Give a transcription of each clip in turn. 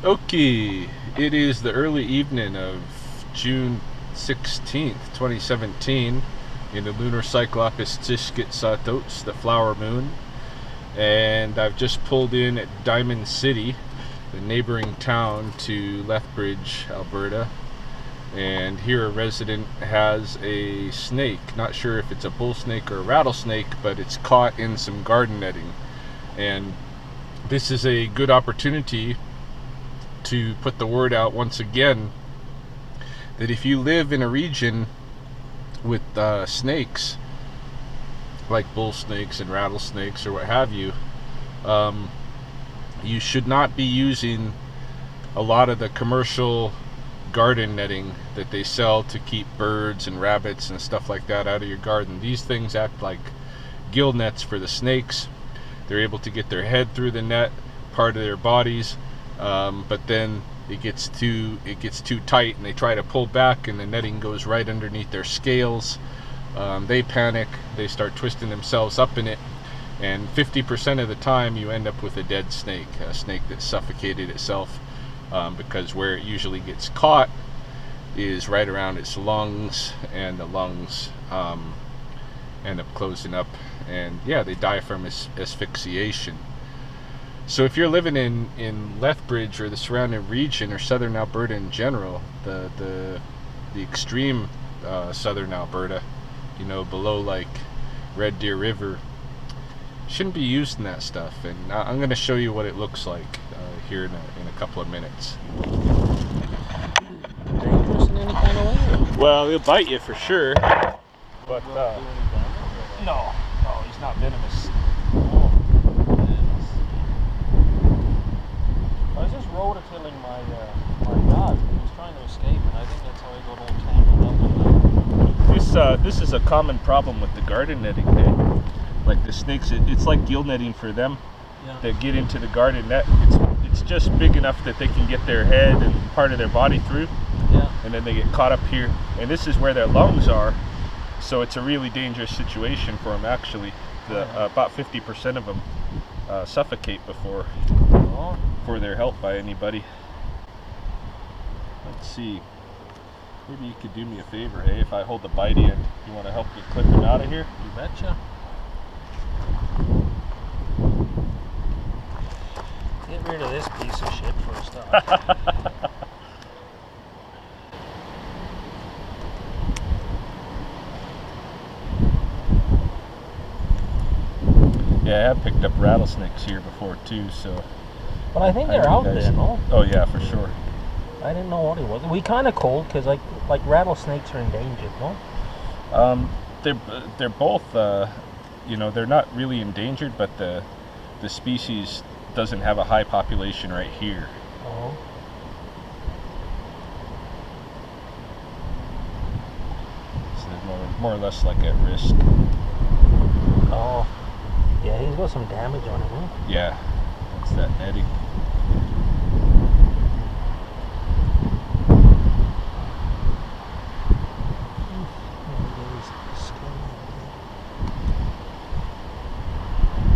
Okay, it is the early evening of June 16th, 2017, in the lunar cyclops Tishkit Satos, the flower moon, and I've just pulled in at Diamond City, the neighboring town to Lethbridge, Alberta, and here a resident has a snake. Not sure if it's a bull snake or a rattlesnake, but it's caught in some garden netting, and this is a good opportunity to put the word out once again that if you live in a region with snakes, like bull snakes and rattlesnakes or what have you, you should not be using a lot of the commercial garden netting that they sell to keep birds and rabbits and stuff like that out of your garden. These things act like gill nets for the snakes. They're able to get their head through the net, part of their bodies, but then it gets too tight and they try to pull back and the netting goes right underneath their scales. They panic, they start twisting themselves up in it, and 50% of the time you end up with a dead snake, a snake that suffocated itself, because where it usually gets caught is right around its lungs, and the lungs end up closing up, and yeah, they die from asphyxiation. So if you're living in Lethbridge or the surrounding region or southern Alberta in general, the extreme southern Alberta, below like Red Deer River, shouldn't be using that stuff. And I'm going to show you what it looks like here in a couple of minutes. Dangerous in any kind of way? Well, he'll bite you for sure, but no, he's not venomous. I was just rototilling my dog. He was trying to escape, and I think that's how he got all tangled up in This is a common problem with the garden netting. Like the snakes, it's like gill netting for them. Yeah. That get into the garden net. It's just big enough that they can get their head and part of their body through. Yeah. And then they get caught up here, and this is where their lungs are. So it's a really dangerous situation for them. Actually, about 50% of them suffocate before they're helped by anybody. Let's see. Maybe you could do me a favor, hey? If I hold the bitey end, you want to help me clip him out of here? You betcha. Get rid of this piece of shit first off. Yeah, I have picked up rattlesnakes here before too, so. But I think they're out there, no? Oh yeah, for sure. I didn't know what it was. We kind of cold because like rattlesnakes are endangered, no? They're both, they're not really endangered, but the species doesn't have a high population right here. Oh. So they're more or less like at risk. Oh. Yeah, he's got some damage on him, huh? Yeah, that's that netting.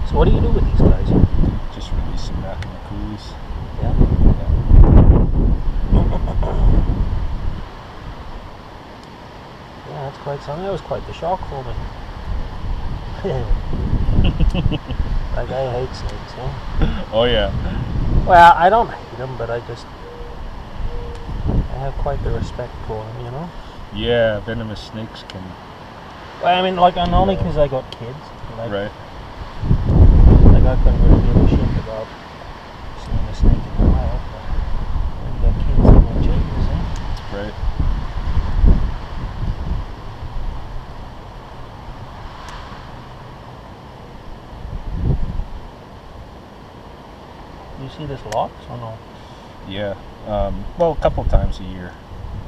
So what do you do with these guys? Just release them back in the coolies. Yeah. Yeah, that's quite something. That was quite the shock for me. That guy hates snakes, huh? Oh yeah. Well, I don't hate them, but I have quite the respect for them, you know? Yeah, venomous snakes can. Well, I mean, like, only because I got kids. Like, Right. Like, I couldn't really give a shit about seeing a snake in the wild, but when you got kids, it might change, eh? Right. You see this lots or no? Yeah. Well, a couple times a year.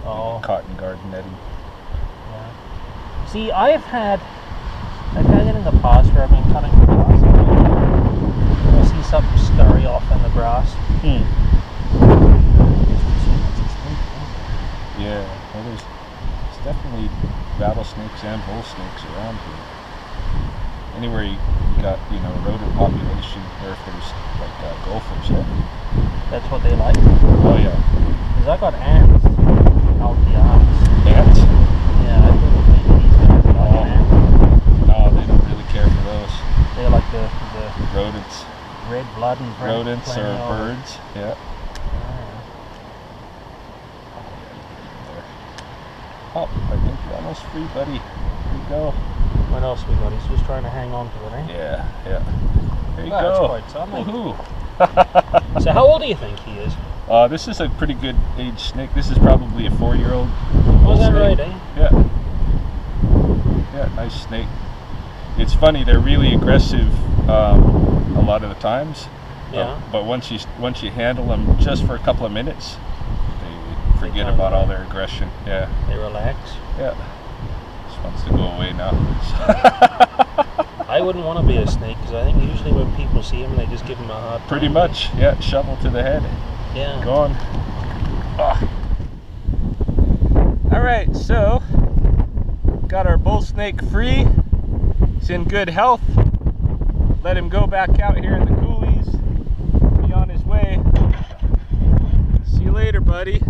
Oh. Caught in garden netting. Yeah. See, I've had it in the past where I've been cutting the grass. I see something scurry off in the grass. Yeah. Well, there's definitely rattlesnakes and bull snakes around here. Anywhere you got, a rodent population, or if there's like gophers, That's what they like. Oh yeah. Because I got ants out the arms. Ants? Yeah, I think maybe these guys like ants. No, they don't really care for those. They're like the Rodents. red blood and Rodents or playing over. birds. Yeah. Oh, I think you're almost free, buddy. Here you go. What else we got? He's just trying to hang on to it, eh? Yeah, yeah. Here you That's go. quite something. Woohoo! So how old do you think he is? This is a pretty good age snake. This is probably a 4-year-old. Was that snake. right, eh? Yeah. Yeah, nice snake. It's funny, they're really aggressive a lot of the times. Yeah. But once you handle them just for a couple of minutes, they forget calm about all down. their aggression. Yeah. They relax. Yeah. Just wants to go away now. I wouldn't want to be a snake because I think usually when people see him, they just give him a hard time. Pretty much. Yeah, shovel to the head. Yeah. Go on. Oh. Alright, so got our bull snake free. He's in good health. Let him go back out here in the coulees. Be on his way. See you later, buddy.